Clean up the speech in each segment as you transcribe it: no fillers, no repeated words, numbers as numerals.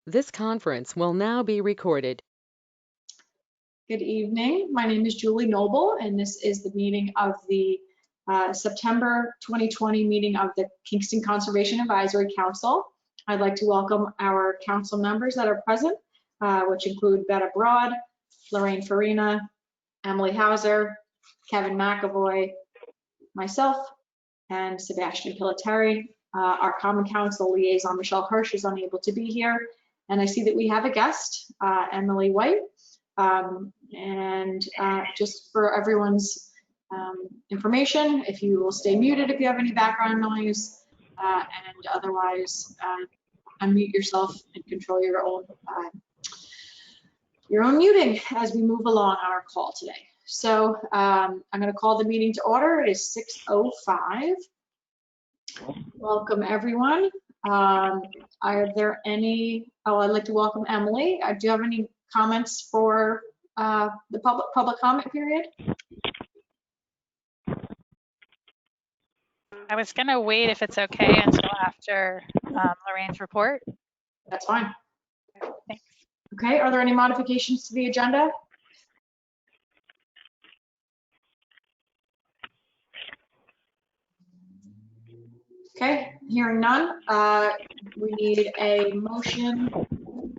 This conference will now be recorded. Good evening. My name is Julie Noble, and this is the meeting of the September 2020 meeting of the Kingston Conservation Advisory Council. I'd like to welcome our council members that are present, which include Betta Broad, Lorraine Farina, Emily Hauser, Kevin McAvoy, myself, and Sebastian Pilateri. Our Common Council liaison, Michelle Hirsch, is unable to be here. And I see that we have a guest, Emily White. Just for everyone's information, if you will stay muted if you have any background noise, and otherwise unmute yourself and control your own muting as we move along on our call today. So I'm going to call the meeting to order. It is 6:05. Welcome everyone. Are there any? Oh, I'd like to welcome Emily. Do you have any comments for the public comment period? I was going to wait, if it's okay, until after Lorraine's report. That's fine. Thanks. Okay, are there any modifications to the agenda? Okay, hearing none, we need a motion.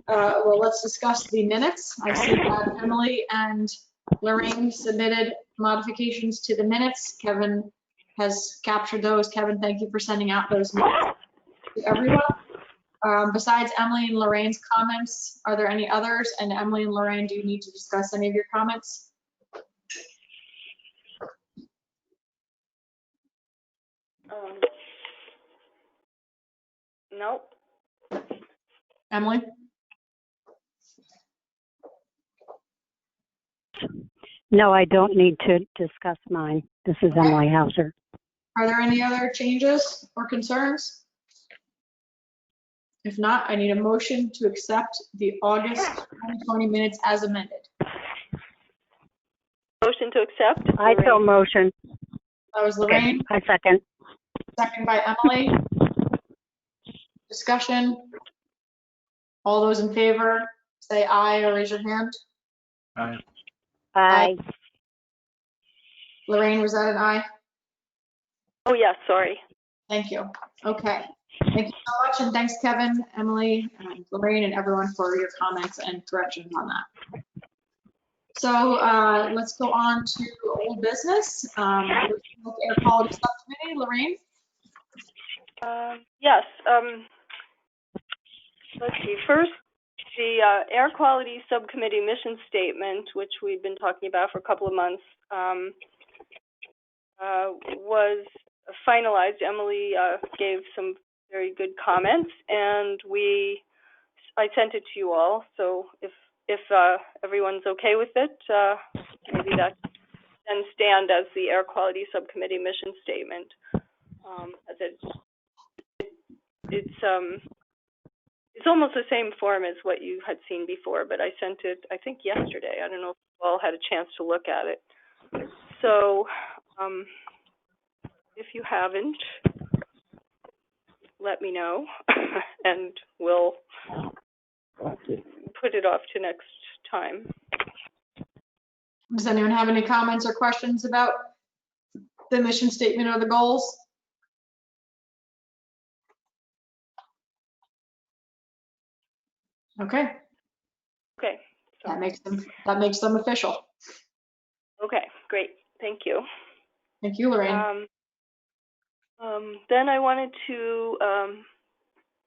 Well, let's discuss the minutes. I see that Emily and Lorraine submitted modifications to the minutes. Kevin has captured those. Kevin, thank you for sending out those minutes to everyone. Besides Emily and Lorraine's comments, are there any others? And Emily and Lorraine, do you need to discuss any of your comments? Nope. Emily? No, I don't need to discuss mine. This is Emily Hauser. Are there any other changes or concerns? If not, I need a motion to accept the August 2020 minutes as amended. Motion to accept. I so motion. That was Lorraine. I second. Second by Emily. Discussion. All those in favor, say aye or raise your hand. Aye. Aye. Lorraine, was that an aye? Oh, yes, sorry. Thank you. Okay. Thank you so much. And thanks, Kevin, Emily, and Lorraine, and everyone for your comments and corrections on that. So let's go on to old business. Air quality subcommittee, Lorraine? Yes. Let's see. First, the air quality subcommittee mission statement, which we've been talking about for a couple of months, was finalized. Emily gave some very good comments, and I sent it to you all. So if everyone's okay with it, maybe that can stand as the air quality subcommittee mission statement. It's almost the same form as what you had seen before, but I sent it, I think, yesterday. I don't know if you all had a chance to look at it. So if you haven't, let me know, and we'll put it off to next time. Does anyone have any comments or questions about the mission statement or the goals? Okay. Okay. So, that makes them official. Okay, great. Thank you. Thank you, Lorraine. Then I wanted to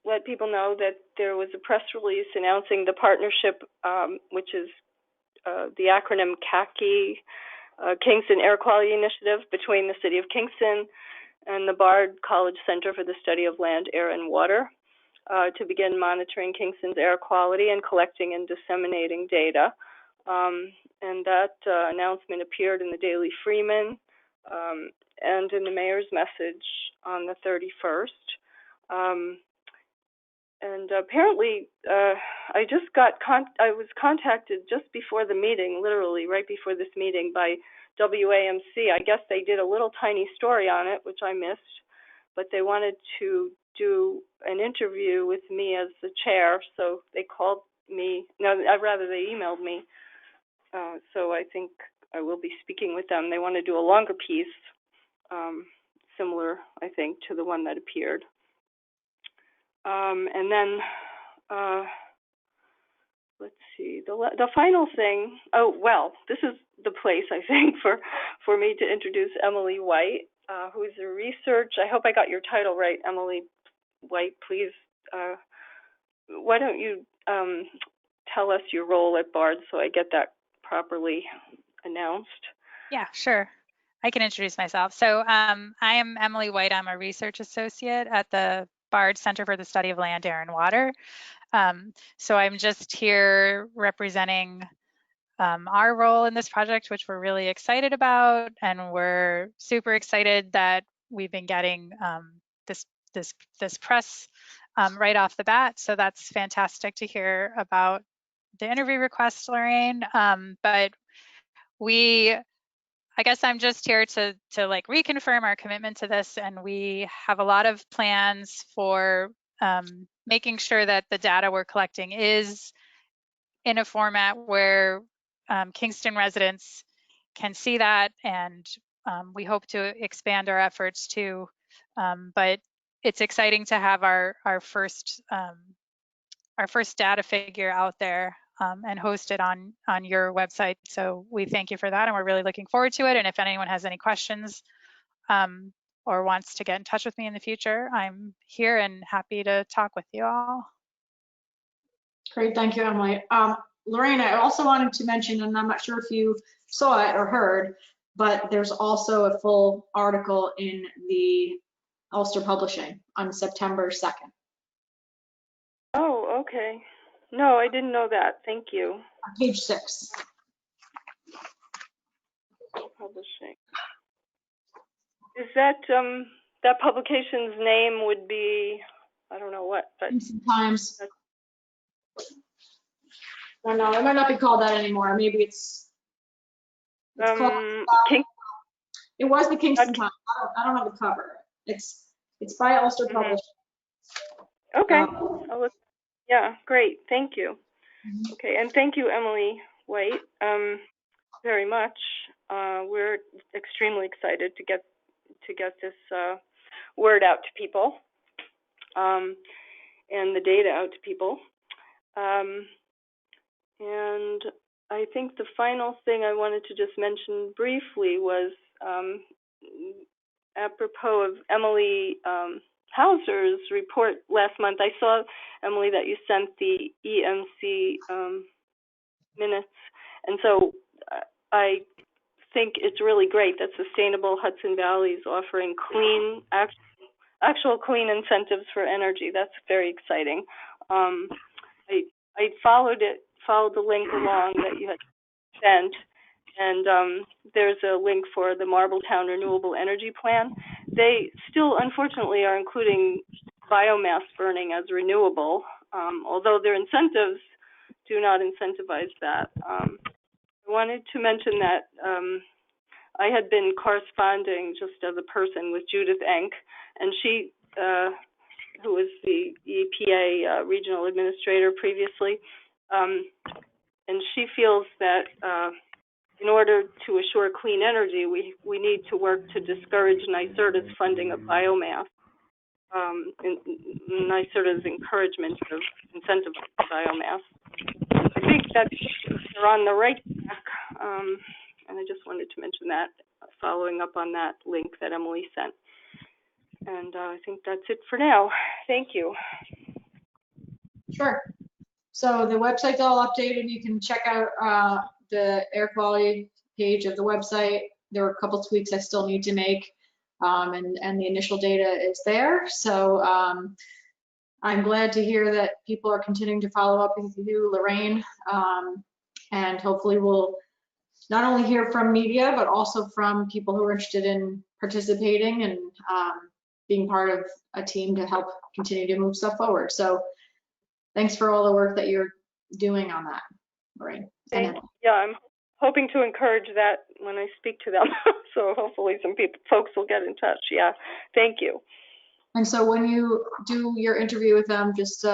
let people know that there was a press release announcing the partnership, which is the acronym CACI, Kingston Air Quality Initiative, between the City of Kingston and the Bard College Center for the Study of Land, Air, and Water to begin monitoring Kingston's air quality and collecting and disseminating data. And that announcement appeared in the Daily Freeman and in the mayor's message on the 31st. And apparently, I was contacted just before the meeting, literally right before this meeting, by WAMC. I guess they did a little tiny story on it, which I missed, but they wanted to do an interview with me as the chair, so they called me. No, rather they emailed me. So I think I will be speaking with them. They want to do a longer piece, similar, I think, to the one that appeared. And then, let's see, the final thing. Oh, well, this is the place, I think, for me to introduce Emily White, who is a research. I hope I got your title right, Emily White. Please, why don't you tell us your role at BARD so I get that properly announced? Yeah, sure. I can introduce myself. So I am Emily White. I'm a research associate at the BARD Center for the Study of Land, Air, and Water. So I'm just here representing our role in this project, which we're really excited about, and we're super excited that we've been getting this press right off the bat. So that's fantastic to hear about the interview request, Lorraine. But I guess I'm just here to like reconfirm our commitment to this, and we have a lot of plans for making sure that the data we're collecting is in a format where Kingston residents can see that, and we hope to expand our efforts too. But it's exciting to have our first data figure out there and hosted on your website. So we thank you for that, and we're really looking forward to it. And if anyone has any questions or wants to get in touch with me in the future, I'm here and happy to talk with you all. Great, thank you, Emily. Lorraine, I also wanted to mention, and I'm not sure if you saw it or heard, but there's also a full article in the Ulster Publishing on September 2nd. Oh, okay. No, I didn't know that. Thank you. On page 6. Publishing. Is that that publication's name would be, I don't know what, but Sometimes. I don't know, it might not be called that anymore. Maybe it's called, it was the Kingston Times. I don't have the cover. It's by Ulster Publishing. Okay. Yeah, great. Thank you. Okay, and thank you, Emily White, very much. We're extremely excited to get this word out to people and the data out to people. And I think the final thing I wanted to just mention briefly was apropos of Emily Hauser's report last month. I saw, Emily, that you sent the EMC minutes, and so I think it's really great that Sustainable Hudson Valley is offering clean, actual clean incentives for energy. That's very exciting. I followed the link along that you had sent, and there's a link for the Marbletown Renewable Energy Plan. They still, unfortunately, are including biomass burning as renewable, although their incentives do not incentivize that. I wanted to mention that I had been corresponding just as a person with Judith Enck, and she, who was the EPA regional administrator previously, and she feels that in order to assure clean energy, we need to work to discourage NYSERDA's funding of biomass, and NYSERDA's encouragement of incentive biomass. I think that they're on the right track, and I just wanted to mention that, following up on that link that Emily sent. And I think that's it for now. Thank you. Sure. So the website's all updated. You can check out the air quality page of the website. There are a couple tweaks I still need to make, and the initial data is there. So I'm glad to hear that people are continuing to follow up with you, Lorraine, and hopefully we'll not only hear from media, but also from people who are interested in participating and being part of a team to help continue to move stuff forward. So thanks for all the work that you're doing on that, Lorraine. Yeah, I'm hoping to encourage that when I speak to them. So hopefully some folks will get in touch. Yeah, thank you. And so when you do your interview with them, just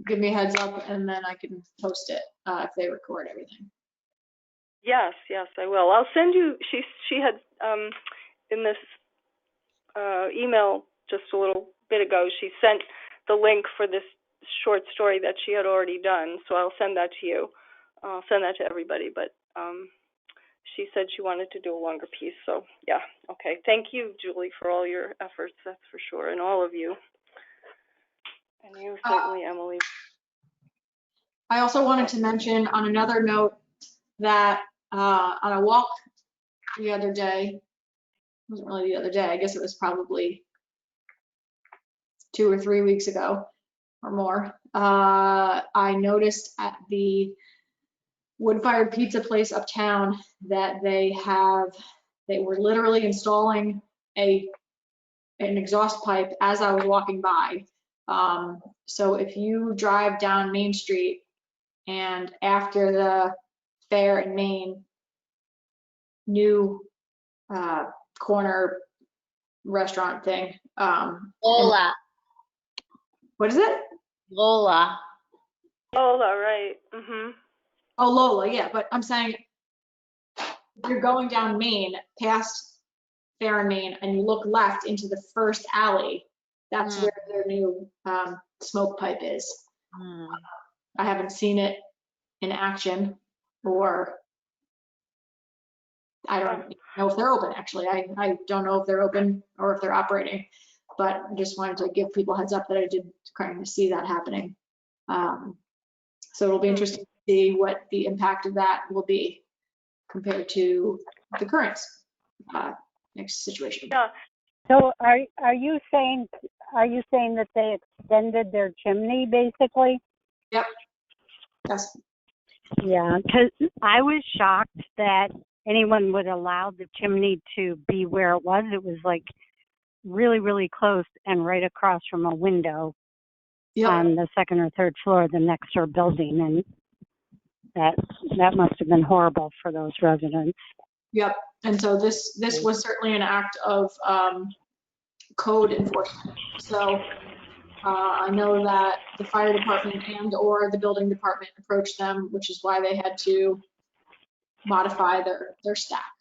give me a heads up and then I can post it if they record everything. Yes, I will. I'll send you. She had in this email just a little bit ago. She sent the link for this short story that she had already done. So I'll send that to you. I'll send that to everybody. But she said she wanted to do a longer piece. So yeah, okay. Thank you, Julie, for all your efforts. That's for sure, and all of you, and you certainly, Emily. I also wanted to mention on another note that on a walk the other day, it wasn't really the other day, I guess it was probably 2 or 3 weeks ago or more, I noticed at the wood-fired pizza place uptown that they were literally installing an exhaust pipe as I was walking by. So if you drive down Main Street and after the Fair and Main new corner restaurant thing. Lola. What is it? Lola. Lola, right. Mm-hmm. Oh, Lola, yeah, but I'm saying if you're going down Main, past Fair and Main, and you look left into the first alley, that's where their new smoke pipe is. I haven't seen it in action, or I don't know if they're open, actually. I don't know if they're open or if they're operating, but I just wanted to give people a heads up that I did kind of see that happening. So it'll be interesting to see what the impact of that will be compared to the current next situation. Yeah. So are you saying that they extended their chimney basically? Yep. Yes. Yeah, because I was shocked that anyone would allow the chimney to be where it was. It was like really, really close and right across from a window on the second or third floor of the next door building, and that must have been horrible for those residents. Yep. And so this was certainly an act of code enforcement. So I know that the fire department and or the building department approached them, which is why they had to modify their stack.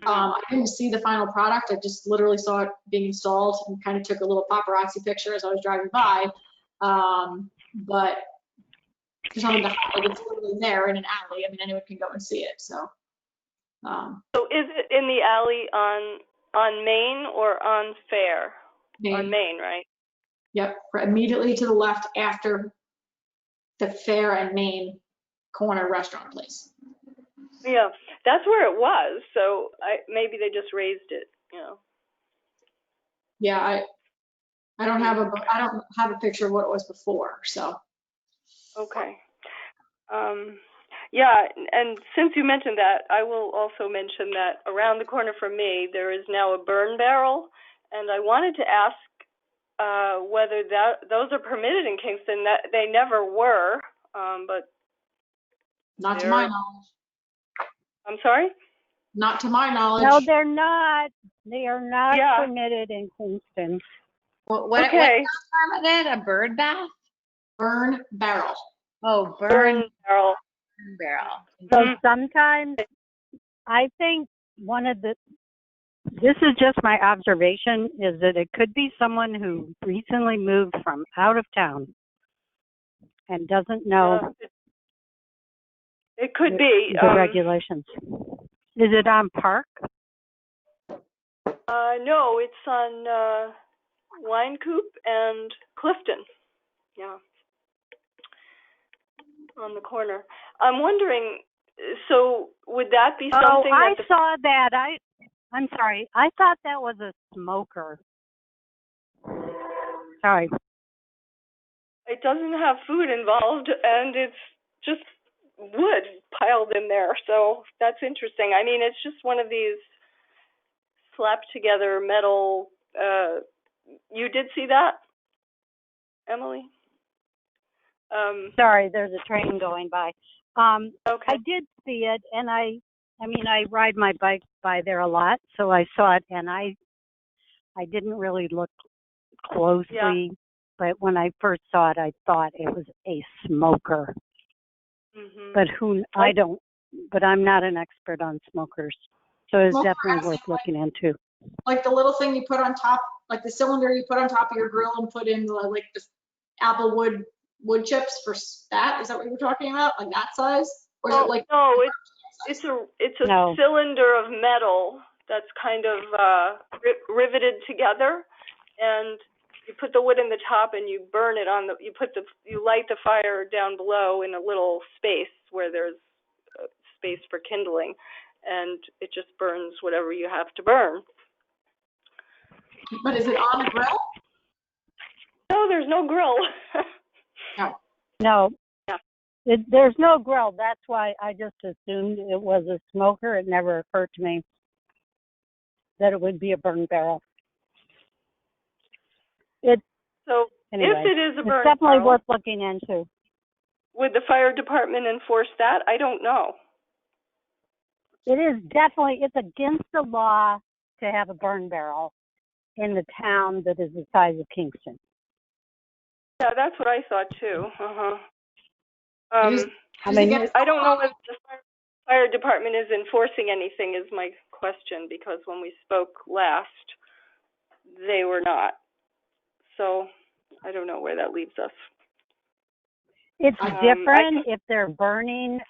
I didn't see the final product. I just literally saw it being installed and kind of took a little paparazzi picture as I was driving by. But just wanted to highlight it's literally there in an alley. I mean, anyone can go and see it. So. So is it in the alley on Main or on Fair? Main. On Main, right? Yep, immediately to the left after the Fair and Main corner restaurant place. Yeah, that's where it was. So maybe they just raised it, you know. Yeah, I don't have a picture of what it was before, so. Okay. Yeah, and since you mentioned that, I will also mention that around the corner from me, there is now a burn barrel, and I wanted to ask whether those are permitted in Kingston. That they never were, but not to my knowledge. I'm sorry? Not to my knowledge. No, they're not. They are not permitted in Kingston. What term is it? A bird bath? Burn barrel. Oh, burn barrel. Burn barrel. So sometimes I think this is just my observation, is that it could be someone who recently moved from out of town and doesn't know it could be the regulations. Is it on Park? No, it's on Wine Coop and Clifton. Yeah, on the corner. I'm wondering, so would that be something? Oh, I saw that. I'm sorry. I thought that was a smoker. Sorry. It doesn't have food involved, and it's just wood piled in there. So that's interesting. I mean, it's just one of these slapped together metal. You did see that, Emily? Sorry, there's a train going by. Okay. I did see it, and I mean, I ride my bike by there a lot, so I saw it, and I I didn't really look closely, but when I first saw it, I thought it was a smoker. Mm-hmm. But I'm not an expert on smokers, so it's Smoker definitely worth looking into. Like the little thing you put on top, like the cylinder you put on top of your grill and put in like the apple wood chips for that? Is that what you were talking about? Like that size? Or is it like? No, it's a No. cylinder of metal that's kind of riveted together, and you put the wood in the top and you burn it on you light the fire down below in a little space where there's space for kindling, and it just burns whatever you have to burn. But is it on the grill? No, there's no grill. No. Yeah. There's no grill. That's why I just assumed it was a smoker. It never occurred to me that it would be a burn barrel. Anyway, if it is a burn it's definitely barrel, worth looking into. would the fire department enforce that? I don't know. It is definitely, it's against the law to have a burn barrel in the town that is the size of Kingston. Yeah, that's what I thought too. I don't know if the fire department is enforcing anything is my question, because when we spoke last, they were not. So I don't know where that leaves us. It's different if they're burning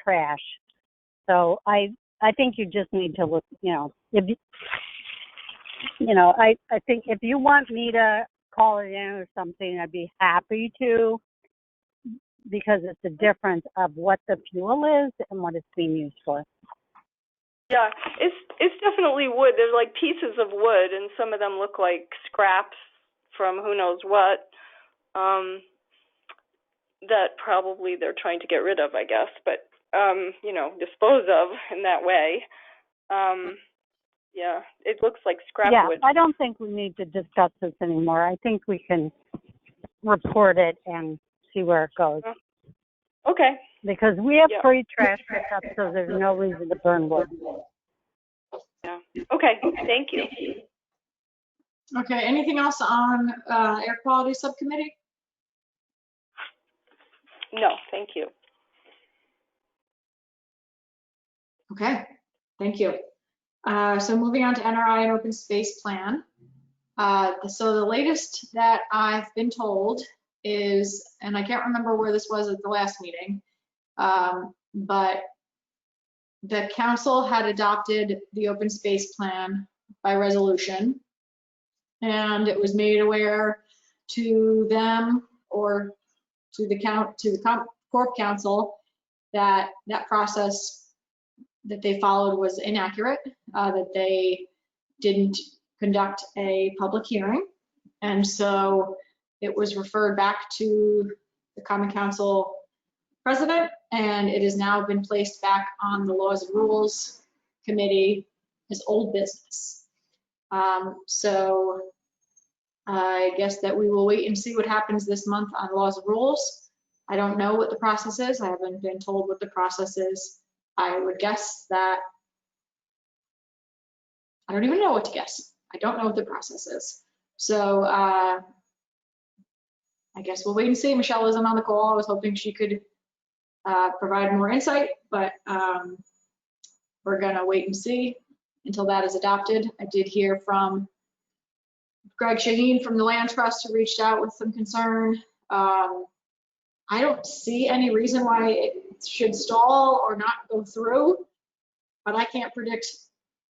trash. So I think you just need to look, I think if you want me to call it in or something, I'd be happy to, because it's a difference of what the fuel is and what it's being used for. Yeah, it's definitely wood. There's like pieces of wood, and some of them look like scraps from who knows what, that probably they're trying to get rid of, I guess, but, dispose of in that way. Yeah, it looks like scrap wood. I don't think we need to discuss this anymore. I think we can report it and see where it goes. Okay. Because we have free trash pickup, so there's no reason to burn wood. Yeah. Okay, thank you. Okay, anything else on air quality subcommittee? No, thank you. Okay, thank you. So moving on to NRI and open space plan. So the latest that I've been told is, and I can't remember where this was at the last meeting, but the council had adopted the open space plan by resolution, and it was made aware to them or to the Corp Council that that process that they followed was inaccurate, that they didn't conduct a public hearing. And so it was referred back to the Common Council president, and it has now been placed back on the Laws and Rules Committee as old business. So I guess that we will wait and see what happens this month on Laws and Rules. I don't know what the process is. I haven't been told what the process is. I would guess that, I don't even know what to guess. I don't know what the process is. So I guess we'll wait and see. Michelle isn't on the call. I was hoping she could provide more insight, but we're gonna wait and see until that is adopted. I did hear from Greg Shaheen from the Land Trust, who reached out with some concern. I don't see any reason why it should stall or not go through, but I can't predict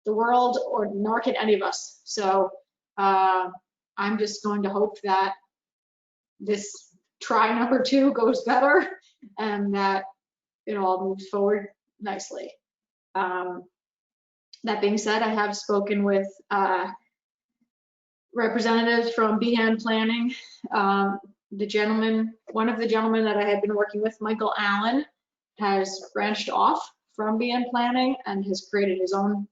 the world, or nor can any of us. So I'm just going to hope that this try number 2 goes better and that it all moves forward nicely. That being said, I have spoken with representatives from Behan Planning. One of the gentlemen that I had been working with, Michael Allen, has branched off from Behan Planning and has created his own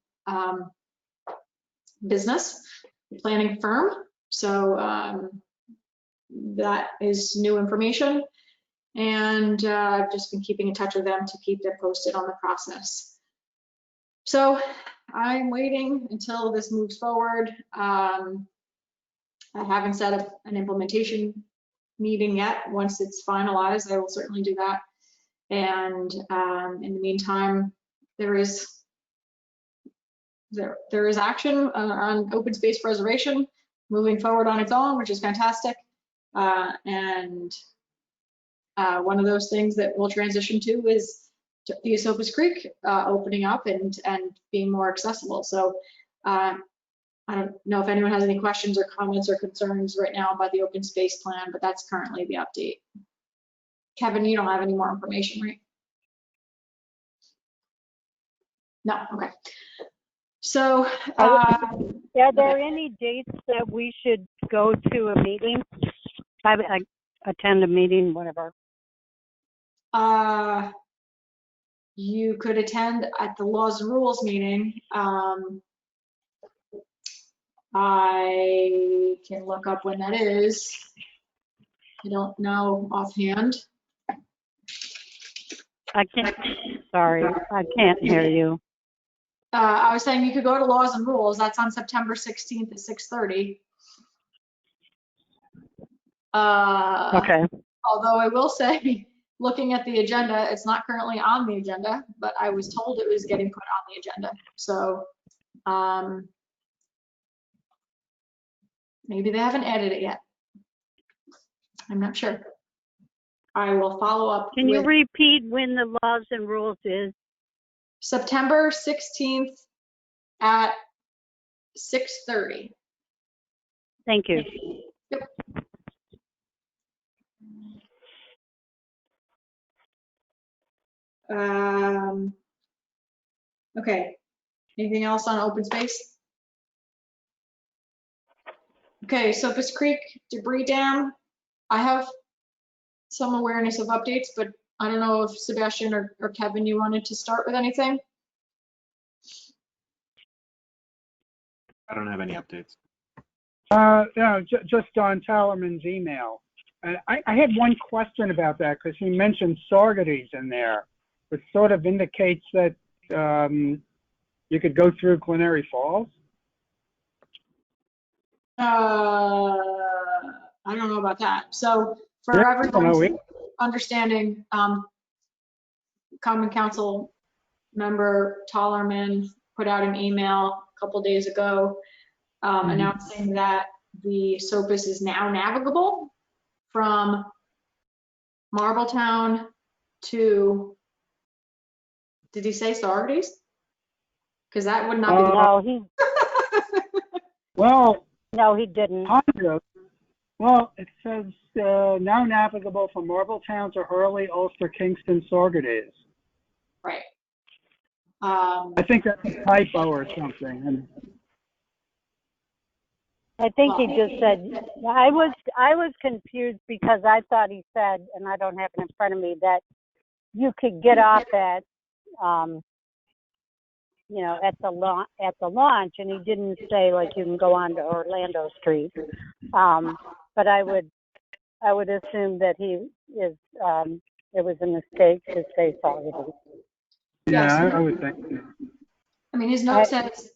business, planning firm. So that is new information. And I've just been keeping in touch with them to keep them posted on the process. So I'm waiting until this moves forward. I haven't set up an implementation meeting yet. Once it's finalized, I will certainly do that. And in the meantime, there is action on open space preservation moving forward on its own, which is fantastic. And one of those things that we'll transition to is the Esopus Creek opening up and being more accessible. So I don't know if anyone has any questions or comments or concerns right now about the open space plan, but that's currently the update. Kevin, you don't have any more information, right? No, okay. So, are there any dates that we should go to a meeting? Attend a meeting, whatever. You could attend at the Laws and Rules meeting. I can look up when that is. I don't know offhand. Sorry, I can't hear you. I was saying you could go to Laws and Rules. That's on September 16th at 6:30. Okay. Although I will say, looking at the agenda, it's not currently on the agenda, but I was told it was getting put on the agenda. So maybe they haven't added it yet. I'm not sure. I will follow up. Can you repeat when the Laws and Rules is? September 16th at 6:30. Thank you. Yep. Okay. Anything else on open space? Okay, Sopus Creek debris dam. I have some awareness of updates, but I don't know if Sebastian or Kevin, you wanted to start with anything? I don't have any updates. Yeah, just on Tallerman's email. I had one question about that because he mentioned Saugerties in there, which sort of indicates that you could go through Glenary Falls. I don't know about that. So for everyone's understanding, Common Council member Tallerman put out an email a couple days ago announcing that the Sopus is now navigable from Marbletown to, did he say Saugerties? Because that would not be. No, he didn't. Well, it says now navigable from Marbletown to Hurley, Ulster, Kingston, Saugerties. Right. I think that's a typo or something. I think he just said, I was confused because I thought he said, and I don't have it in front of me, that you could get off at, at the launch, and he didn't say like you can go on to Orlando Street. But I would assume that it was a mistake to say Saugerties. Yeah, I would think. I mean, his note says,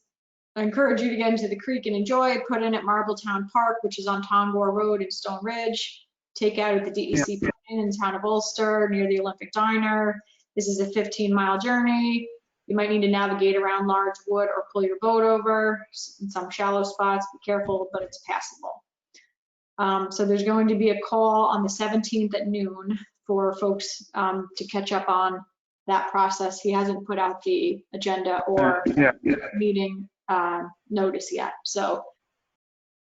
I encourage you to get into the creek and enjoy. Put in at Marbletown Park, which is on Tongor Road in Stone Ridge. Take out at the DEC in the town of Ulster near the Olympic Diner. This is a 15-mile journey. You might need to navigate around large wood or pull your boat over in some shallow spots. Be careful, but it's passable. So there's going to be a call on the 17th at noon for folks to catch up on that process. He hasn't put out the agenda or meeting notice yet. So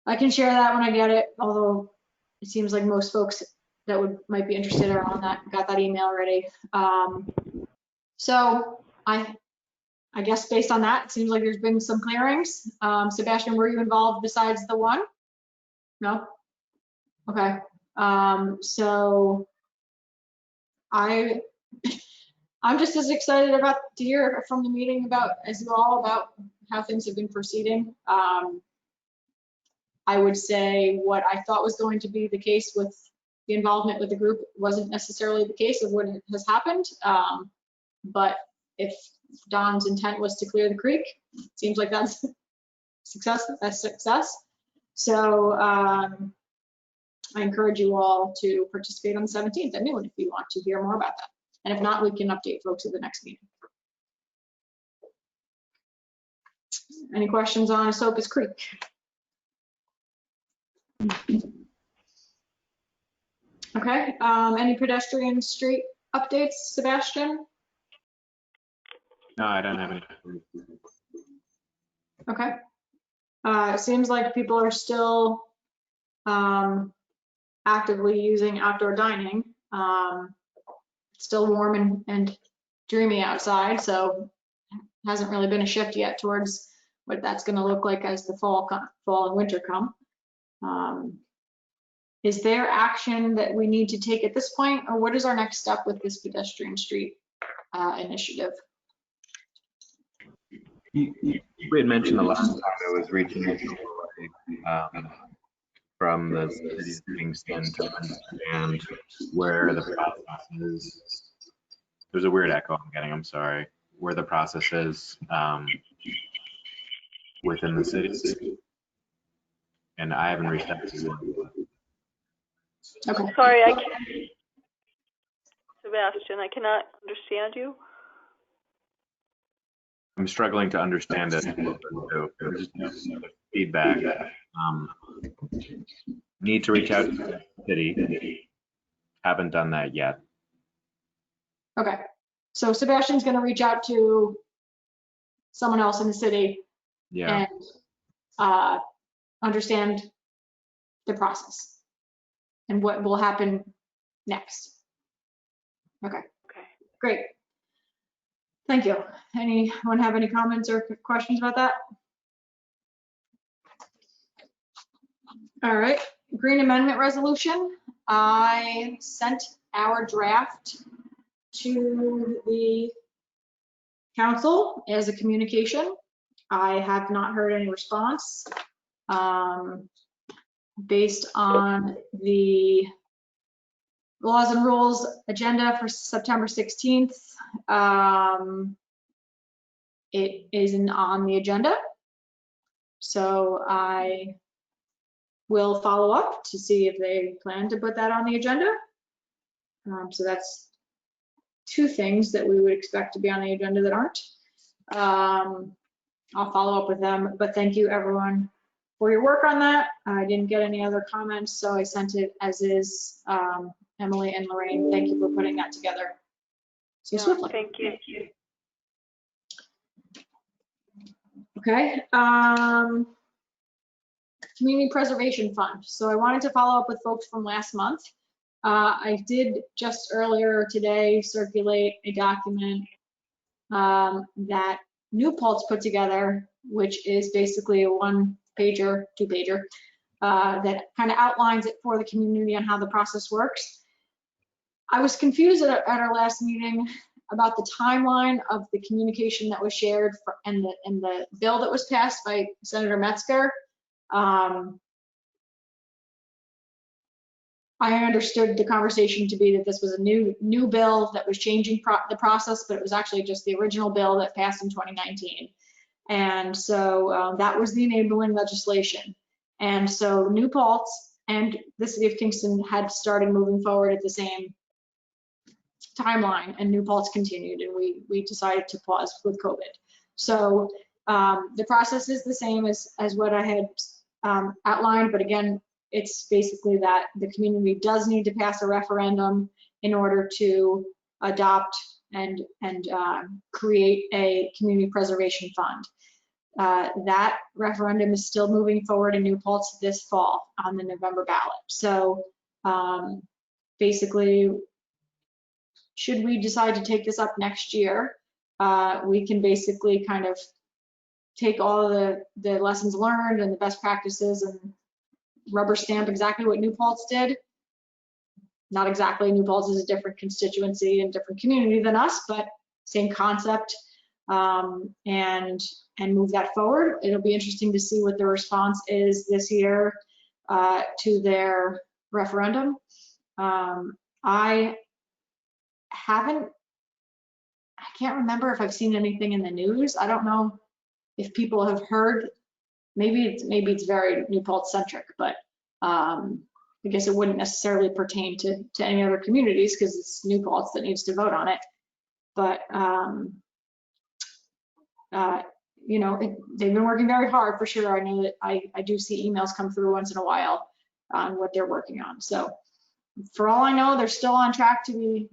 I can share that when I get it, although it seems like most folks that might be interested are on that, got that email already. So I guess based on that, it seems like there's been some clearings. Sebastian, were you involved besides the one? No? Okay. So I'm just as excited to hear from the meeting as you all about how things have been proceeding. I would say what I thought was going to be the case with the involvement with the group wasn't necessarily the case of what has happened. But if Don's intent was to clear the creek. Seems like that's success. So I encourage you all to participate on the 17th at noon if you want to hear more about that. And if not, we can update folks at the next meeting. Any questions on Esopus Creek? Okay, any pedestrian street updates, Sebastian? No, I don't have any. Okay. It seems like people are still actively using outdoor dining. It's still warm and dreamy outside, so hasn't really been a shift yet towards what that's going to look like as the fall and winter come. Is there action that we need to take at this point, or what is our next step with this pedestrian street initiative? We had mentioned the last time I was reaching out from the city of Kingston to understand where the process is. There's a weird echo I'm getting, I'm sorry. Where the process is within the city. And I haven't reached out to you. Okay. Sorry, I can't. Sebastian, I cannot understand you. I'm struggling to understand it. There's feedback. Need to reach out to the city. Haven't done that yet. Okay. So Sebastian's going to reach out to someone else in the city Yeah. and understand the process and what will happen next. Okay. Okay. Great. Thank you. Anyone have any comments or questions about that? All right. Green Amendment Resolution. I sent our draft to the council as a communication. I have not heard any response. Based on the laws and rules agenda for September 16th, it isn't on the agenda. So I will follow up to see if they plan to put that on the agenda. So that's two things that we would expect to be on the agenda that aren't. I'll follow up with them, but thank you everyone for your work on that. I didn't get any other comments, so I sent it as is. Emily and Lorraine, thank you for putting that together so swiftly. Thank you. Okay. Community Preservation Fund. So I wanted to follow up with folks from last month. I did just earlier today circulate a document that New Paltz put together, which is basically a one-pager, two-pager, that kind of outlines it for the community on how the process works. I was confused at our last meeting about the timeline of the communication that was shared and the bill that was passed by Senator Metzger. I understood the conversation to be that this was a new bill that was changing the process, but it was actually just the original bill that passed in 2019. And so that was the enabling legislation. And so New Paltz and the city of Kingston had started moving forward at the same timeline, and New Paltz continued, and we decided to pause with COVID. So the process is the same as what I had outlined, but again, it's basically that the community does need to pass a referendum in order to adopt and create a community preservation fund. That referendum is still moving forward in New Paltz this fall on the November ballot. So basically, should we decide to take this up next year, we can basically kind of take all the lessons learned and the best practices and rubber stamp exactly what New Paltz did. Not exactly, New Paltz is a different constituency and different community than us, but same concept, and move that forward. It'll be interesting to see what the response is this year to their referendum. I haven't I can't remember if I've seen anything in the news. I don't know if people have heard. Maybe it's very New Paltz centric, but I guess it wouldn't necessarily pertain to any other communities because it's New Paltz that needs to vote on it. But you know, they've been working very hard for sure. I know that I do see emails come through once in a while on what they're working on. So for all I know, they're still on track to be,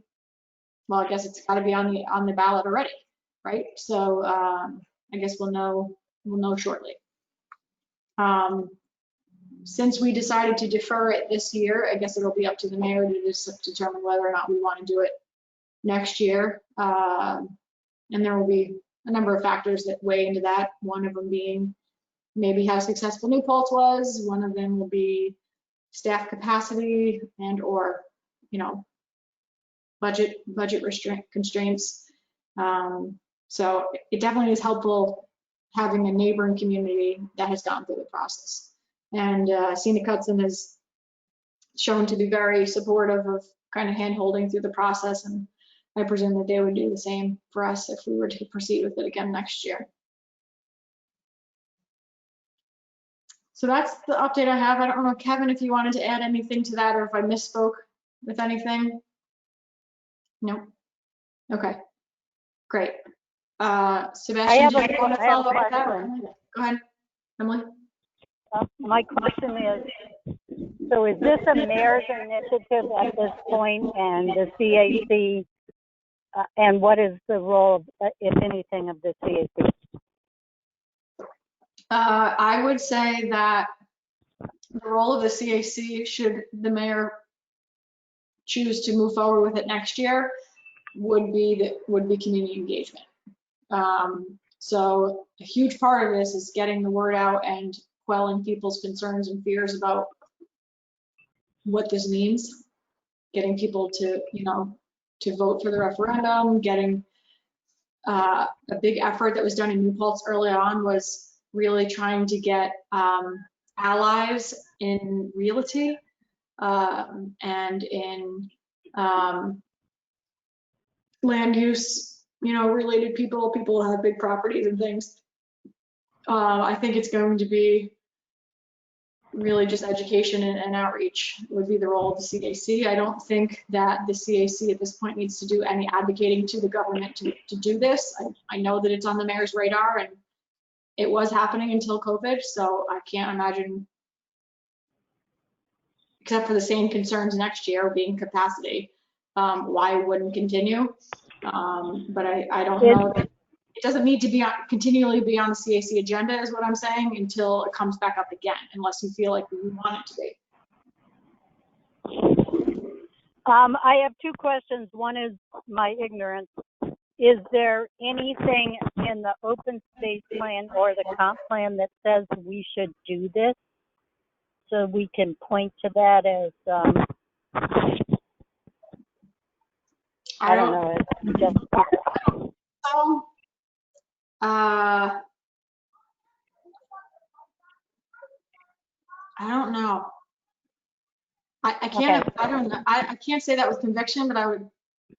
well, I guess it's got to be on the ballot already, right? So I guess we'll know shortly. Since we decided to defer it this year, I guess it'll be up to the mayor to just determine whether or not we want to do it next year. And there will be a number of factors that weigh into that. One of them being maybe how successful New Paltz was. One of them will be staff capacity and or, you know, budget constraints. So it definitely is helpful having a neighboring community that has gone through the process. And Scenic Hudson has shown to be very supportive of kind of hand-holding through the process, and I presume that they would do the same for us if we were to proceed with it again next year. So that's the update I have. I don't know, Kevin, if you wanted to add anything to that or if I misspoke with anything. No? Okay, great. Sebastian, do you want to follow up with that? Go ahead, Emily. My question is, so is this a mayor's initiative at this point, and the CAC, and what is the role, if anything, of the CAC? I would say that the role of the CAC, should the mayor choose to move forward with it next year, would be community engagement. So a huge part of this is getting the word out and quelling people's concerns and fears about what this means, getting people to, you know, to vote for the referendum, getting a big effort that was done in New Paltz early on was really trying to get allies in realty and in land use, you know, related people who have big properties and things. I think it's going to be really just education and outreach would be the role of the CAC. I don't think that the CAC at this point needs to do any advocating to the government to do this. I know that it's on the mayor's radar and it was happening until COVID, so I can't imagine, except for the same concerns next year being capacity, why it wouldn't continue. But I don't know that it doesn't need to be continually be on the CAC agenda is what I'm saying until it comes back up again, unless you feel like we want it to be. I have two questions. One is my ignorance. Is there anything in the open space plan or the comp plan that says we should do this? So we can point to that as, I don't know, it's just. I don't know. I can't. Okay. I don't know. I can't say that with conviction, but I would.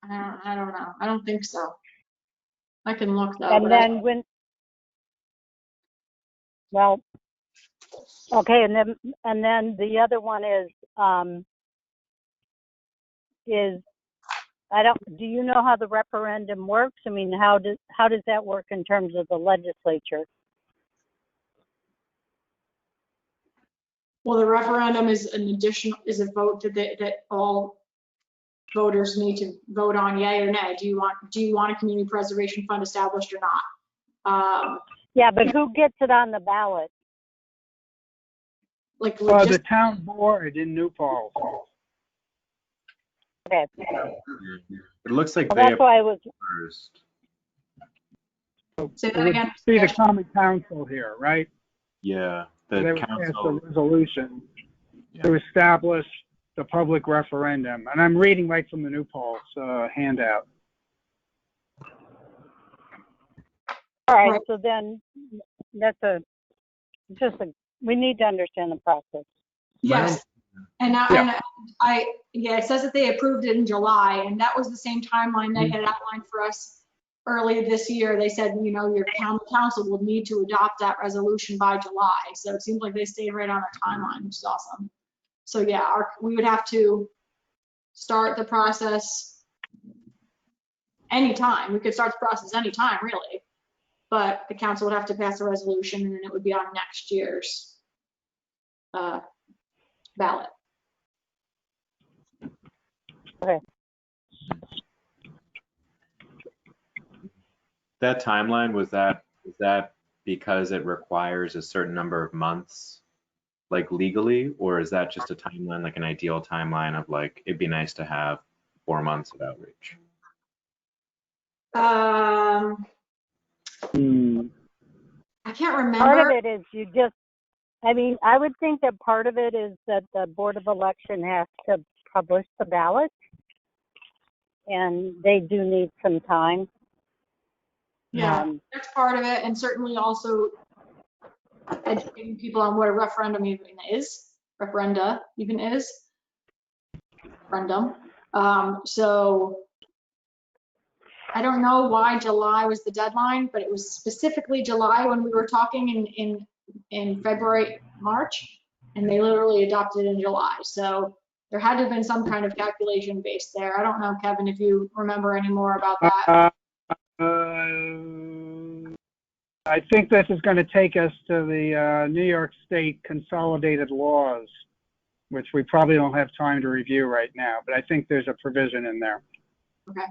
I don't know. I don't think so. I can look though. And then when. Well. Okay, and then the other one is I don't. Do you know how the referendum works? I mean, how does that work in terms of the legislature? Well, the referendum is a vote that all voters need to vote on, yay or nay. Do you want a community preservation fund established or not? Yeah, but who gets it on the ballot? Like the town board in New Paltz. Okay. It looks like well, that's why I was first. Say that again. Be the common council here, right? Yeah, the council passed a resolution to establish the public referendum, and I'm reading right from the New Paltz handout. All right, so then that's we need to understand the process. Yes, and it says that they approved it in July, and that was the same timeline they had outlined for us early this year, they said, you know, your county council will need to adopt that resolution by July. So it seems like they stayed right on our timeline, which is awesome. So yeah, we would have to start the process anytime. We could start the process anytime, really. But the council would have to pass a resolution, and then it would be on next year's ballot. Okay. That timeline, was that because it requires a certain number of months, like legally, or is that just a timeline, like an ideal timeline of like, it'd be nice to have 4 months of outreach? I can't remember. Part of it is I would think that part of it is that the Board of Election has to publish the ballot, and they do need some time. Yeah, that's part of it, and certainly also educating people on what a referendum even is. Referendum. So I don't know why July was the deadline, but it was specifically July when we were talking in February, March, and they literally adopted in July. So there had to have been some kind of calculation based there. I don't know, Kevin, if you remember any more about that. I think this is going to take us to the New York State Consolidated laws, which we probably don't have time to review right now, but I think there's a provision in there. Okay.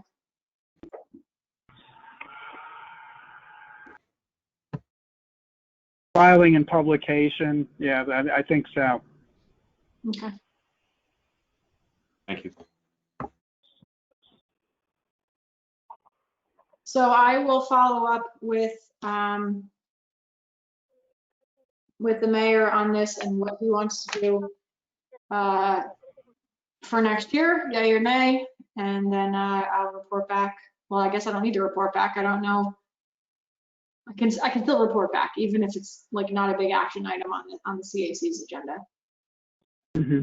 Filing and publication, yeah, I think so. Okay. Thank you. So I will follow up with the mayor on this and what he wants to do for next year, yay or nay, and then I'll report back. Well, I guess I don't need to report back. I don't know. I can still report back, even if it's like not a big action item on the CAC's agenda. Mm-hmm.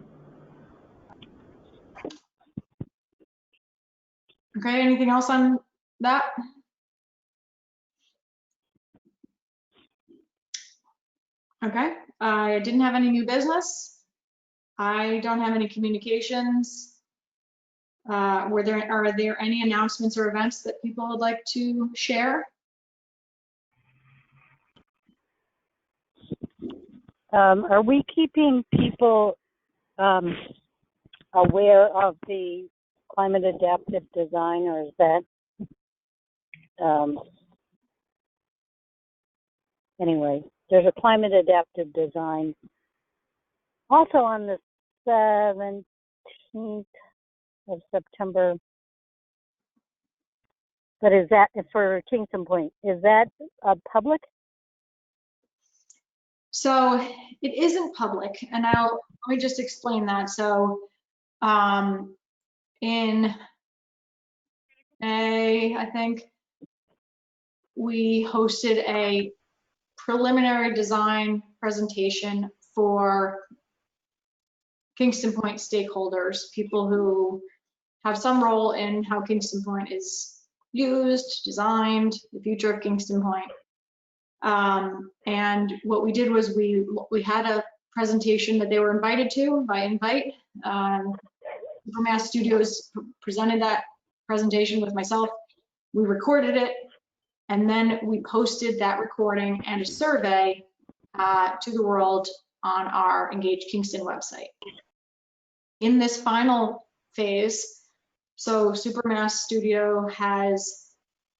Okay, anything else on that? Okay, I didn't have any new business. I don't have any communications. Are there any announcements or events that people would like to share? Are we keeping people aware of the climate adaptive design, or is that anyway? There's a climate adaptive design also on the 17th of September. But is that for Kingston Point? Is that public? So it isn't public, and let me just explain that. So in May, I think, we hosted a preliminary design presentation for Kingston Point stakeholders, people who have some role in how Kingston Point is used, designed, the future of Kingston Point. And what we did was we had a presentation that they were invited to by invite. Supermass Studios presented that presentation with myself. We recorded it, and then we posted that recording and a survey to the world on our Engage Kingston website. In this final phase, so Supermass Studio has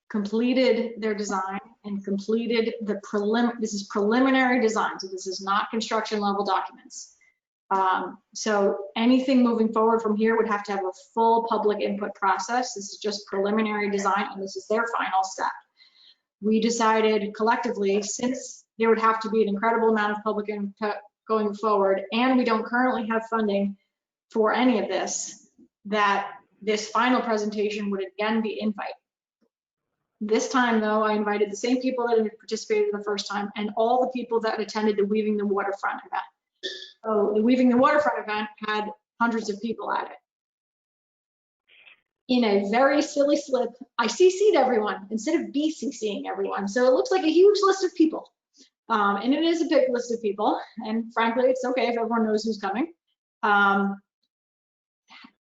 completed their design and completed the this is preliminary design, so this is not construction level documents. So anything moving forward from here would have to have a full public input process. This is just preliminary design, and this is their final step. We decided collectively, since there would have to be an incredible amount of public input going forward, and we don't currently have funding for any of this, that this final presentation would again be invite. This time, though, I invited the same people that had participated the first time and all the people that attended the Weaving the Waterfront event. So the Weaving the Waterfront event had hundreds of people at it. in a very silly slip, I CC'd everyone instead of BCCing everyone. So it looks like a huge list of people. And it is a big list of people. And frankly, it's okay if everyone knows who's coming.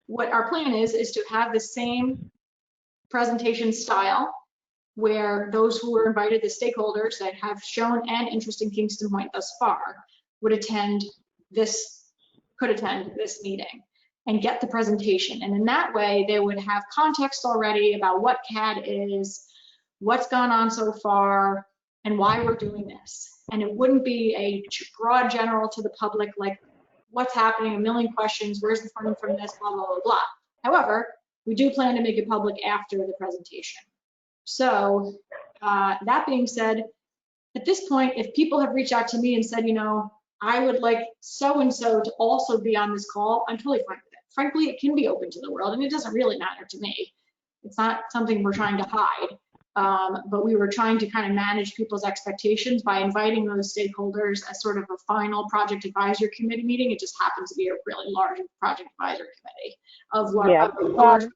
What our plan is to have the same presentation style where those who were invited, the stakeholders that have shown an interest in Kingston Point thus far, could attend this meeting and get the presentation. And in that way, they would have context already about what CAD is, what's gone on so far, and why we're doing this. And it wouldn't be a broad general to the public, like what's happening, a million questions, where's the funding from this, blah, blah, blah, blah. However, we do plan to make it public after the presentation. So that being said, at this point, if people have reached out to me and said, you know, I would like so-and-so to also be on this call, I'm totally fine with it. Frankly, it can be open to the world and it doesn't really matter to me. It's not something we're trying to hide, but we were trying to kind of manage people's expectations by inviting those stakeholders as sort of a final project advisory committee meeting. It just happens to be a really large project advisory committee of large.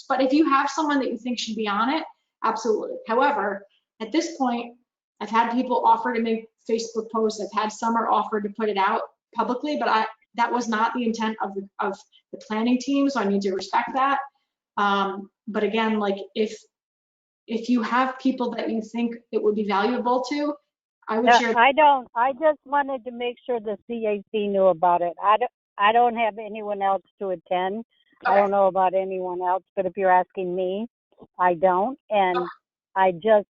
But if you have someone that you think should be on it, absolutely. However, at this point, I've had people offer to make Facebook posts. I've had some are offered to put it out publicly, but that was not the intent of the planning team, so I need to respect that. But again, like if you have people that you think it would be valuable to, I would share. I just wanted to make sure the CAC knew about it. I don't have anyone else to attend. Okay. I don't know about anyone else, but if you're asking me, I don't. And okay. I just,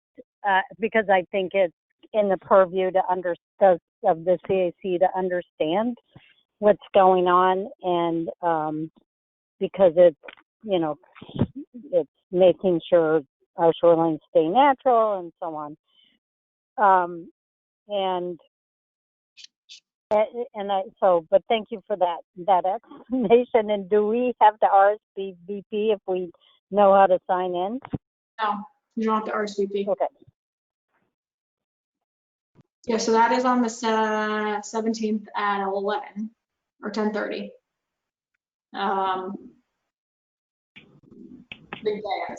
because I think it's in the purview of the CAC to understand what's going on, and because it's, you know, it's making sure our shorelines stay natural and so on. But thank you for that explanation. And do we have the Rsvp if we know how to sign in? No, you don't have the Rsvp. Okay. Yeah, so that is on the 17th at 11 or 10:30. Big day on the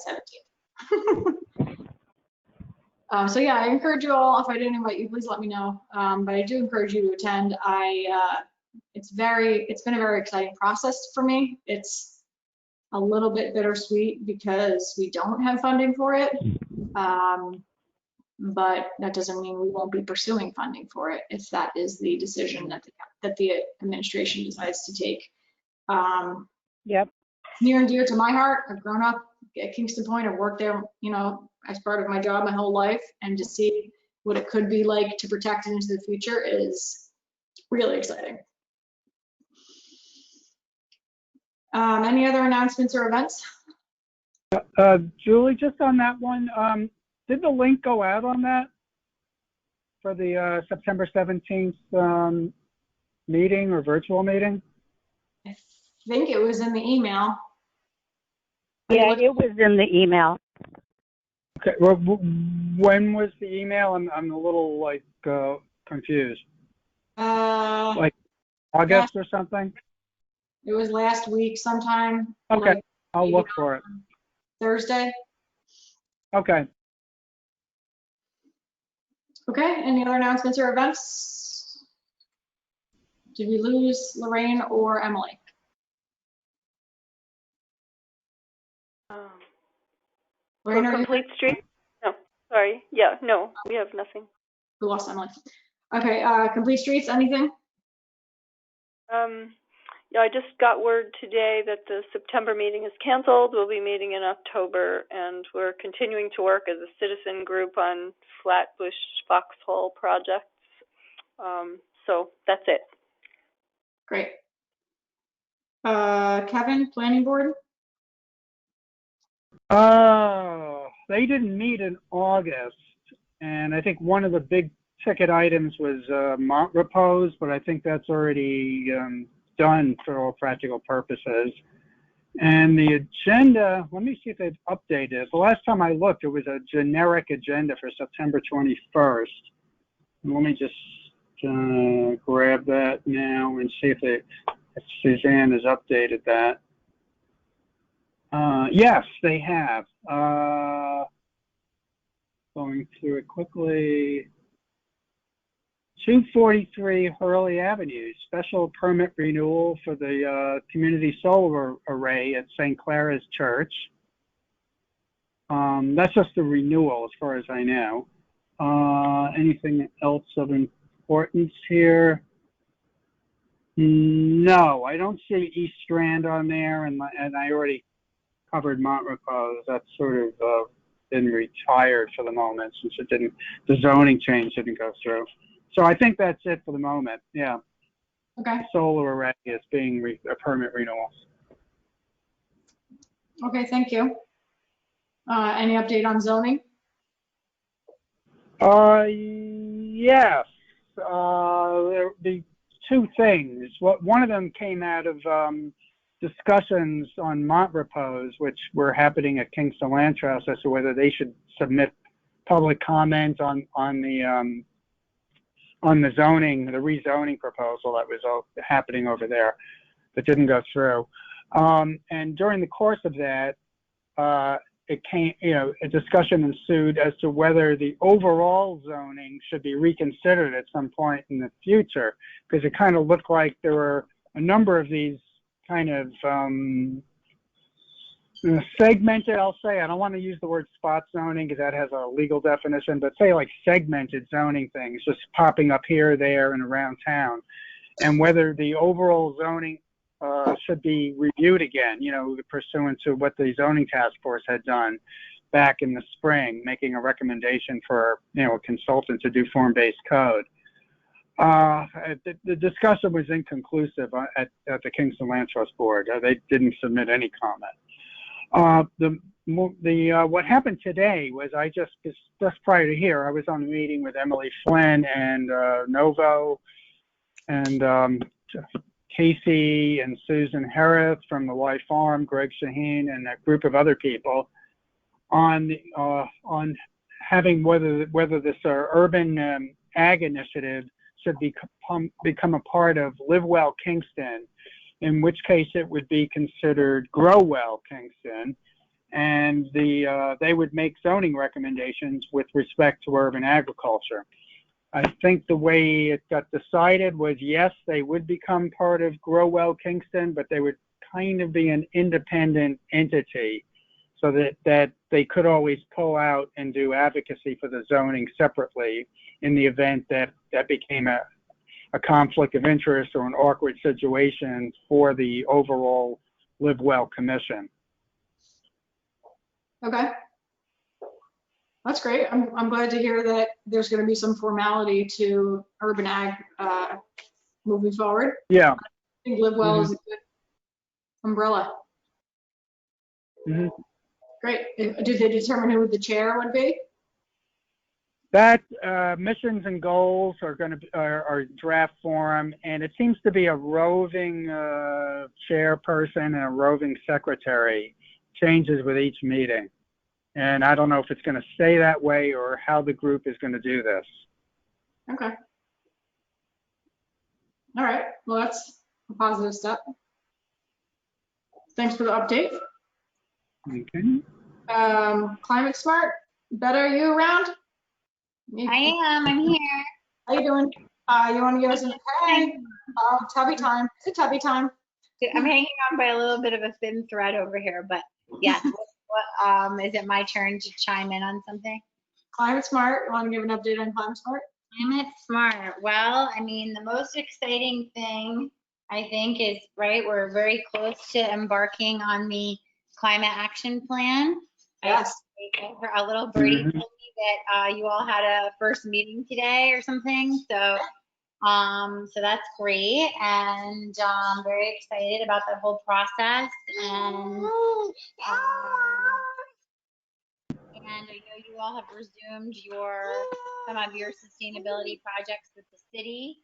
17th. So yeah, I encourage you all, if I didn't invite you, please let me know. But I do encourage you to attend. It's been a very exciting process for me. It's a little bit bittersweet because we don't have funding for it. But that doesn't mean we won't be pursuing funding for it if that is the decision that the administration decides to take. Yep. Near and dear to my heart. I've grown up at Kingston Point. I've worked there, you know, as part of my job my whole life, and to see what it could be like to protect it into the future is really exciting. Any other announcements or events? Julie, just on that one, did the link go out on that for the September 17th meeting or virtual meeting? I think it was in the email. Yeah, it was in the email. Okay, well, when was the email? I'm a little like confused. Like August or something? It was last week sometime. Okay, like I'll look for it. Thursday. Okay. Okay, any other announcements or events? Did we lose Lorraine or Emily? For Complete Street? No, sorry. Yeah, no, we have nothing. We lost Emily. Okay, Complete Streets, anything? Yeah, I just got word today that the September meeting is canceled. We'll be meeting in October, and we're continuing to work as a citizen group on Flatbush Foxhole projects. So that's it. Great. Kevin, Planning Board? They didn't meet in August, and I think one of the big ticket items was Mont Repose, but I think that's already done for all practical purposes. And the agenda, let me see if they've updated it. The last time I looked, it was a generic agenda for September 21st. Let me just grab that now and see if Suzanne has updated that. Yes, they have. Going through it quickly. 243 Hurley Avenue, special permit renewal for the community solar array at St. Clara's Church. That's just the renewal as far as I know. Anything else of importance here? No, I don't see East Strand on there, and I already covered Montrepose. That's sort of been retired for the moment since the zoning change didn't go through. So I think that's it for the moment. Yeah. Okay. Solar array is being a permit renewal. Okay, thank you. Any update on zoning? Yes. There be two things. One of them came out of discussions on Montrepose, which were happening at Kingston Land Trust as to whether they should submit public comment on the zoning, the rezoning proposal that was happening over there that didn't go through. And during the course of that, it came, a discussion ensued as to whether the overall zoning should be reconsidered at some point in the future, because it kind of looked like there were a number of these kind of segmented, I'll say, I don't want to use the word spot zoning because that has a legal definition, but say like segmented zoning things just popping up here, there, and around town, and whether the overall zoning should be reviewed again, pursuant to what the zoning task force had done back in the spring, making a recommendation for, a consultant to do form-based code. The discussion was inconclusive at the Kingston Land Trust Board. They didn't submit any comment. What happened today was just prior to here, I was on a meeting with Emily Flynn and Novo and Casey and Susan Harris from the Y Farm, Greg Shaheen, and a group of other people on having whether this urban ag initiative should become a part of Live Well Kingston, in which case it would be considered Grow Well Kingston, and they would make zoning recommendations with respect to urban agriculture. I think the way it got decided was, yes, they would become part of Grow Well Kingston, but they would kind of be an independent entity so that they could always pull out and do advocacy for the zoning separately in the event that became a conflict of interest or an awkward situation for the overall Live Well Commission. Okay. That's great. I'm glad to hear that there's going to be some formality to urban ag moving forward. Yeah. I think Live Well is a good umbrella. Mm-hmm. Great. Did they determine who the chair would be? That missions and goals are draft form, and it seems to be a roving chairperson and a roving secretary. Changes with each meeting. And I don't know if it's going to stay that way or how the group is going to do this. Okay. All right. Well, that's a positive step. Thanks for the update. Okay. Climate Smart, Better, are you around? I am. I'm here. How you doing? You want to give us an hey? Tubby time. It's a tubby time. I'm hanging on by a little bit of a thin thread over here, but yes. Is it my turn to chime in on something? Climate Smart. You want to give an update on Climate Smart? Climate Smart. Well, I mean, the most exciting thing I think is, right, we're very close to embarking on the climate action plan. Yes. A little birdie told me that you all had a first meeting today or something. So that's great, and I'm very excited about the whole process. And I know you all have resumed some of your sustainability projects with the city.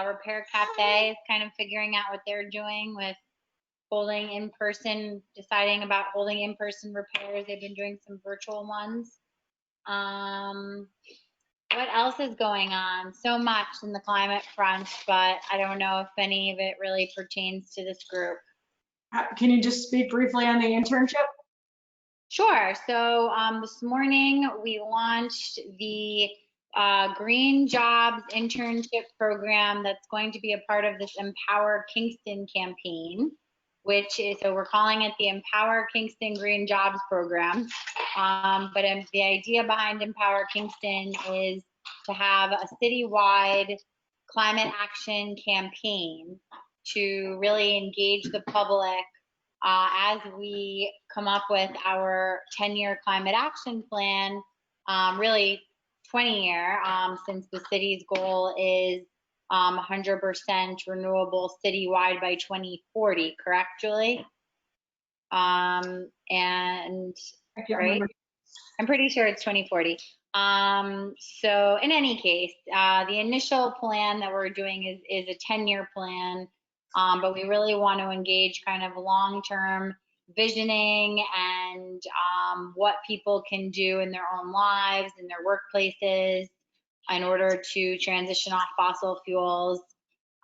Repair Cafe is kind of figuring out what they're doing with deciding about holding in-person repairs. They've been doing some virtual ones. What else is going on? So much in the climate front, but I don't know if any of it really pertains to this group. Can you just speak briefly on the internship? Sure. So this morning we launched the Green Jobs Internship Program that's going to be a part of this Empower Kingston campaign, which is, so we're calling it the Empower Kingston Green Jobs Program. But the idea behind Empower Kingston is to have a citywide climate action campaign to really engage the public as we come up with our 10-year climate action plan, really 20-year, since the city's goal is 100% renewable citywide by 2040, correct, Julie? And I can't right, remember. I'm pretty sure it's 2040. So in any case, the initial plan that we're doing is a 10-year plan. But we really want to engage kind of long-term visioning and what people can do in their own lives, in their workplaces, in order to transition off fossil fuels.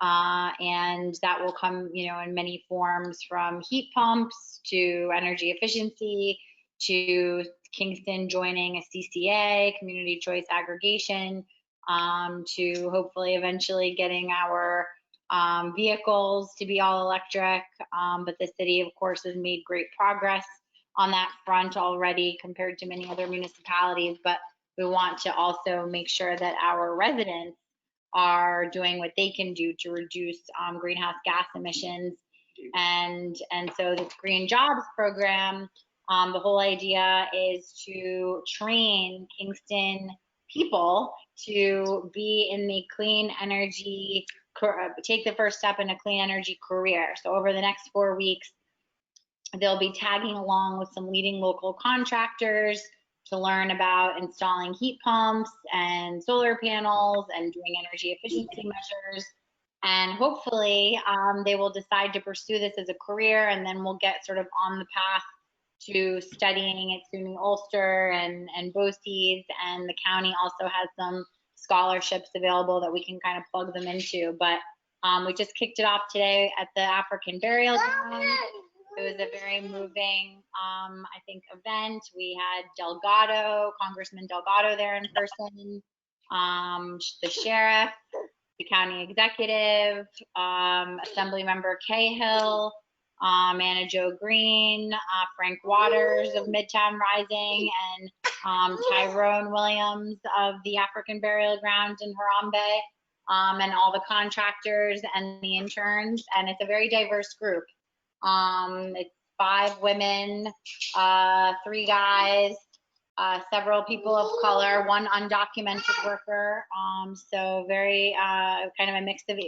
And that will come, in many forms, from heat pumps to energy efficiency to Kingston joining a CCA, community choice aggregation, to hopefully eventually getting our vehicles to be all electric, but the city, of course, has made great progress on that front already compared to many other municipalities, but we want to also make sure that our residents are doing what they can do to reduce greenhouse gas emissions. And so the Green Jobs Program, the whole idea is to train Kingston people to be in the clean energy, take the first step in a clean energy career. So over the next 4 weeks, they'll be tagging along with some leading local contractors to learn about installing heat pumps and solar panels and doing energy efficiency measures. And hopefully they will decide to pursue this as a career, and then we'll get sort of on the path to studying at SUNY Ulster and BOCES, and the county also has some scholarships available that we can kind of plug them into. But we just kicked it off today at the African Burial Ground. It was a very moving, I think, event. We had Congressman Delgado there in person, the sheriff, the county executive, Assembly Member Cahill, Anna Jo Green, Frank Waters of Midtown Rising, and Tyrone Williams of the African Burial Ground in Harambe, and all the contractors and the interns. And it's a very diverse group. It's 5 women, 3 guys, several people of color, 1 undocumented worker. So very kind of a mix of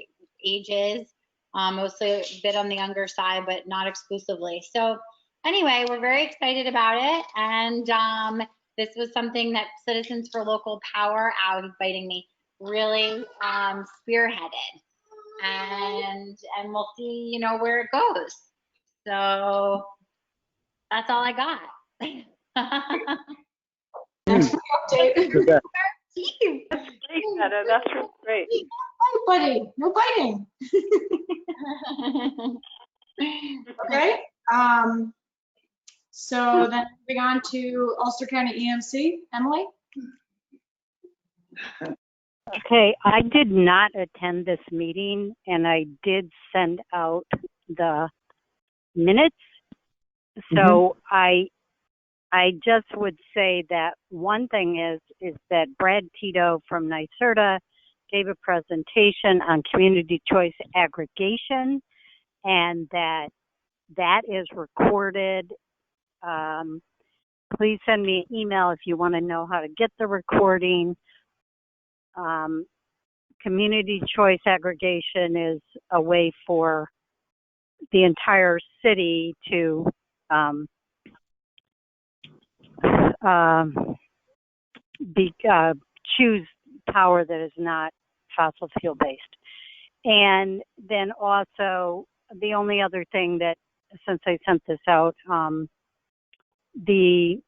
ages. Mostly a bit on the younger side, but not exclusively. So anyway, we're very excited about it. And this was something that Citizens for Local Power, he's biting me, really spearheaded. And we'll see, where it goes. So that's all I got. Thanks for the update. That's great, Meta. That's really great. Hi, buddy. No biting. Okay. So then moving on to Ulster County EMC, Emily. Okay, I did not attend this meeting, and I did send out the minutes. So I just would say that one thing is that Brad Tito from NYSERDA gave a presentation on community choice aggregation, and that is recorded. Please send me an email if you want to know how to get the recording. Community choice aggregation is a way for the entire city to choose power that is not fossil fuel based. And then also the only other thing that, since I sent this out, the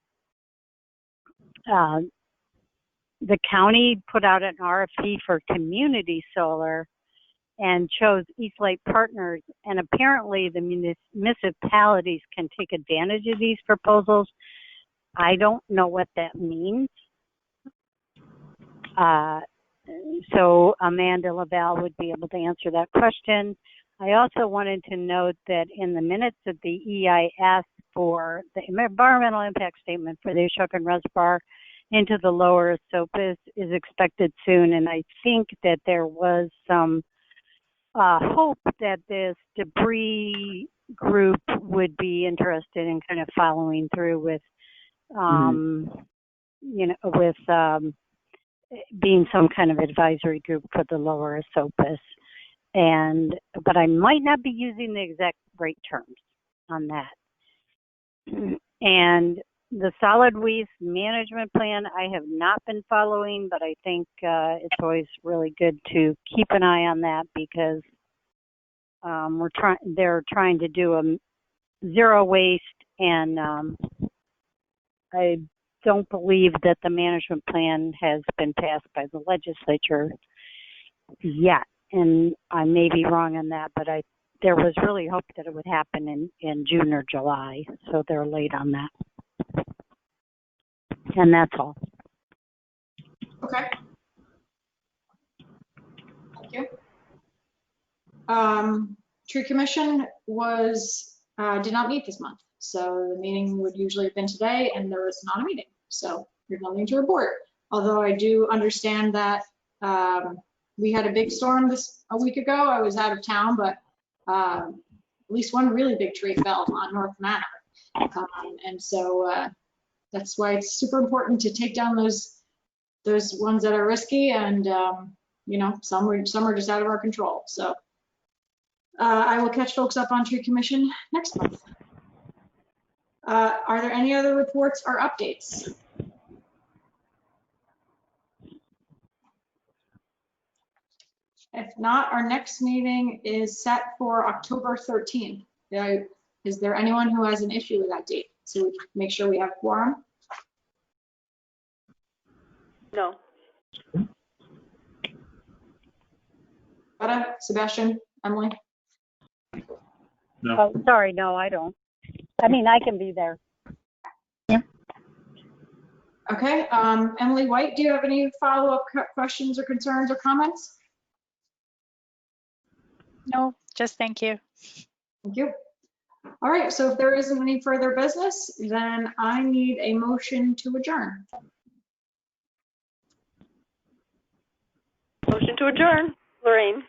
county put out an RFP for community solar, and chose Eastlake Partners. And apparently the municipalities can take advantage of these proposals. I don't know what that means. So Amanda Laval would be able to answer that question. I also wanted to note that in the minutes of the EIS for the environmental impact statement for the Ashokan Reservoir into the lower Rsvp is expected soon. And I think that there was some hope that this debris group would be interested in kind of following through with, you know, with being some kind of advisory group for the lower Rsvp. But I might not be using the exact right terms on that. And the solid waste management plan, I have not been following, but I think it's always really good to keep an eye on that because they're trying to do a zero waste, and I don't believe that the management plan has been passed by the legislature yet. And I may be wrong on that, but there was really hope that it would happen in June or July, so they're late on that. And that's all. Okay. Thank you. Tree Commission did not meet this month, so the meeting would usually have been today, and there was not a meeting, so there's nothing to report. Although I do understand that we had a big storm a week ago. I was out of town, but at least one really big tree fell on North Manor, and so that's why it's super important to take down those ones that are risky, and you know, some are just out of our control. So I will catch folks up on Tree Commission next month. Are there any other reports or updates? If not, our next meeting is set for October 13th. Is there anyone who has an issue with that date? So we can make sure we have quorum. No. Sebastian, Emily? No. Oh, sorry, no, I don't. I mean, I can be there. Yeah. Okay, Emily White, do you have any follow-up questions or concerns or comments? No, just thank you. Thank you. All right, so if there isn't any further business, then I need a motion to adjourn. Motion to adjourn, Lorraine.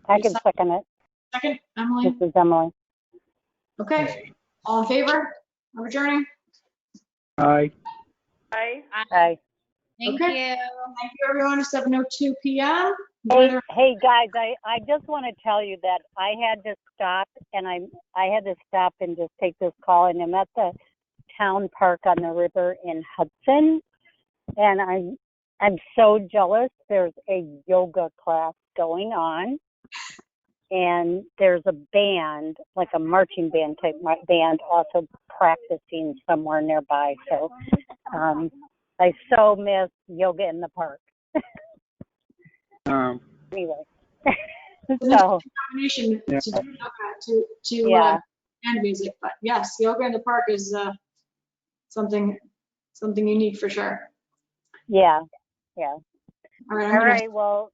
I can second it. Second, Emily. This is Emily. Okay, all in favor of adjourning? Aye. Aye. Aye. Thank Okay. you. Thank you, everyone. It's 7:02 p.m. Hey guys, I just want to tell you that I had to stop, and I had to stop and just take this call, and I'm at the town park on the river in Hudson, and I'm so jealous. There's a yoga class going on, and there's a band, like a marching band type band, also practicing somewhere nearby. So I so miss yoga in the park. Anyway, so combination yeah. to and music, but yes, yoga in the park is something unique for sure. Yeah. All right. All right. Well,